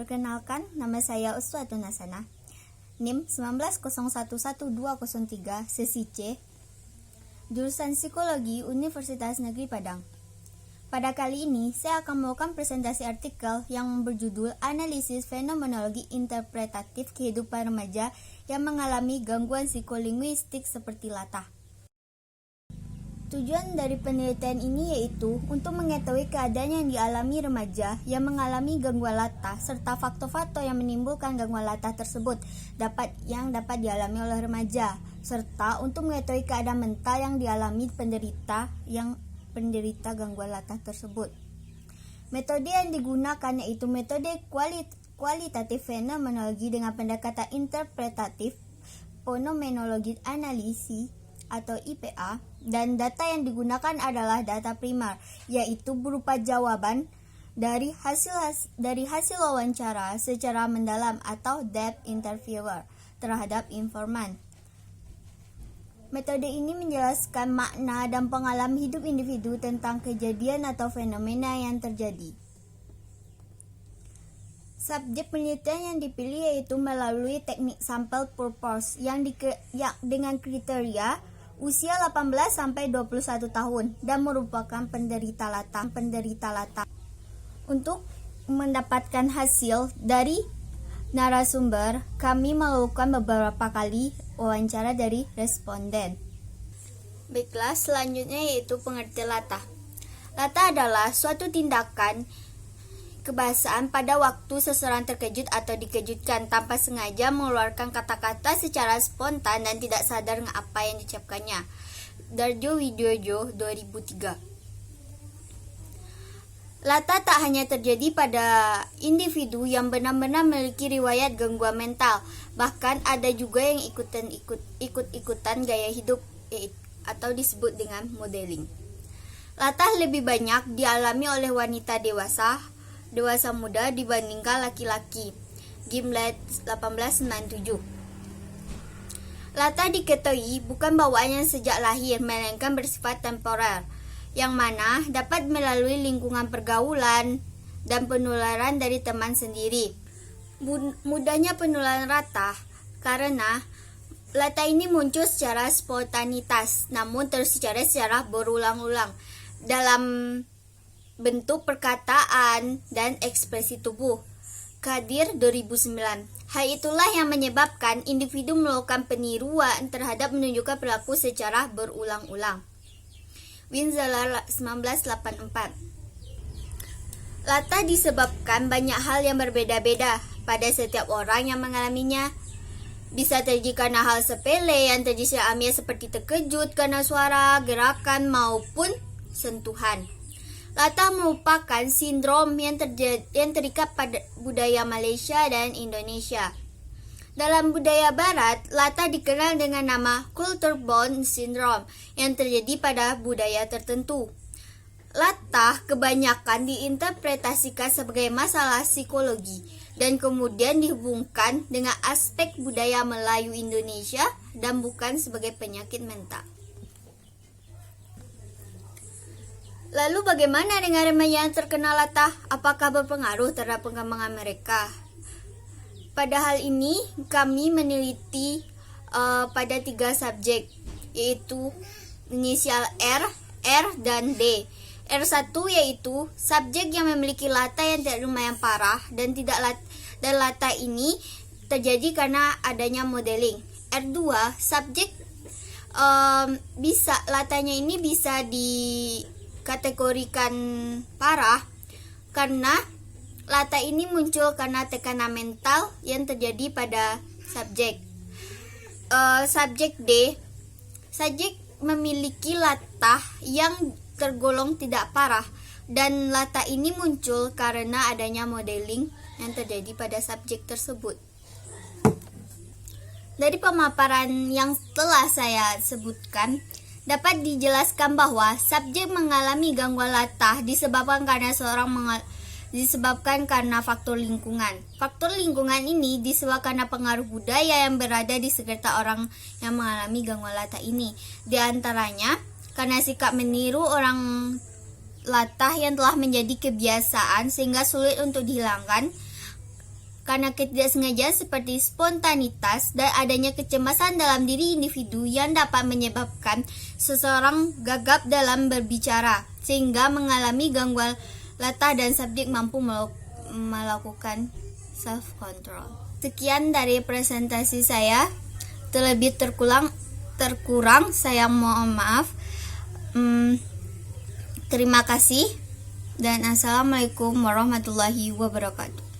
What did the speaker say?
Perkenalkan, nama saya Uswatun Hasana, NIM 190112003, sesi C, jurusan Psikologi Universitas Negeri Padang. Pada kali ini, saya akan melakukan presentasi artikel yang berjudul Analisis Fenomenologi Interpretatif Kehidupan Remaja yang Mengalami Gangguan Psikolinguistik seperti latah. Tujuan dari penelitian ini yaitu untuk mengetahui keadaan yang dialami remaja yang mengalami gangguan latah serta faktor-faktor yang menimbulkan gangguan latah tersebut dapat dialami oleh remaja, serta untuk mengetahui keadaan mental yang dialami penderita gangguan latah tersebut. Metode yang digunakan yaitu metode kualitatif fenomenologi dengan pendekatan interpretatif, fenomenologi analisis atau IPA, dan data yang digunakan adalah data primer, yaitu berupa jawaban dari hasil wawancara secara mendalam atau depth interviewer terhadap informan. Metode ini menjelaskan makna dan pengalaman hidup individu tentang kejadian atau fenomena yang terjadi. Subjek penelitian yang dipilih yaitu melalui teknik sample purpose yang dengan kriteria usia 18 sampai 21 tahun dan merupakan penderita latah. Untuk mendapatkan hasil dari narasumber, kami melakukan beberapa kali wawancara dari responden. Baiklah, selanjutnya yaitu pengertian latah. Latah adalah suatu tindakan kebahasaan pada waktu seseorang terkejut atau dikejutkan tanpa sengaja mengeluarkan kata-kata secara spontan dan tidak sadar dengan apa yang diucapkannya. Darjo Widojo 2003. Latah tak hanya terjadi pada individu yang benar-benar memiliki riwayat gangguan mental, bahkan ada juga yang ikut-ikutan gaya hidup atau disebut dengan modeling. Latah lebih banyak dialami oleh wanita dewasa muda dibandingkan laki-laki. Gimlet 1897. Latah diketahui bukan bawaannya sejak lahir, melainkan bersifat temporer, yang mana dapat melalui lingkungan pergaulan dan penularan dari teman sendiri. Mudahnya penularan latah karena latah ini muncul secara spontanitas, namun terus secara berulang-ulang dalam bentuk perkataan dan ekspresi tubuh. Kadir 2009. Hal itulah yang menyebabkan individu melakukan peniruan terhadap menunjukkan perilaku secara berulang-ulang. Winzeler 1984. Latah disebabkan banyak hal yang berbeda-beda pada setiap orang yang mengalaminya. Bisa terjadi karena hal sepele yang terjadi alamiah seperti terkejut karena suara, gerakan maupun sentuhan. Latah merupakan sindrom yang terikat pada budaya Malaysia dan Indonesia. Dalam budaya Barat, latah dikenal dengan nama culture born syndrome yang terjadi pada budaya tertentu. Latah kebanyakan diinterpretasikan sebagai masalah psikologi dan kemudian dihubungkan dengan aspek budaya Melayu Indonesia dan bukan sebagai penyakit mental. Lalu bagaimana dengan remaja yang terkena latah? Apakah berpengaruh terhadap pengembangan mereka? Pada hal ini, kami meneliti pada 3 subjek, yaitu inisial R, dan D. R1 yaitu subjek yang memiliki latah yang tidak lumayan parah dan latah ini terjadi karena adanya modeling. R2 subjek latahnya ini bisa dikategorikan parah karena latah ini muncul karena tekanan mental yang terjadi pada subjek. Subjek D, subjek memiliki latah yang tergolong tidak parah dan latah ini muncul karena adanya modeling yang terjadi pada subjek tersebut. Dari pemaparan yang telah saya sebutkan, dapat dijelaskan bahwa subjek mengalami gangguan latah disebabkan karena faktor lingkungan. Faktor lingkungan ini disebabkan karena pengaruh budaya yang berada di sekitar orang yang mengalami gangguan latah ini. Di antaranya karena sikap meniru orang latah yang telah menjadi kebiasaan sehingga sulit untuk dihilangkan. karena ketidaksengajaan seperti spontanitas dan adanya kecemasan dalam diri individu yang dapat menyebabkan seseorang gagap dalam berbicara, sehingga mengalami gangguan latah dan subjek mampu melakukan self-control. Sekian dari presentasi saya, terlebih terkurang saya mohon maaf. Terima kasih dan assalamualaikum warahmatullahi wabarakatuh.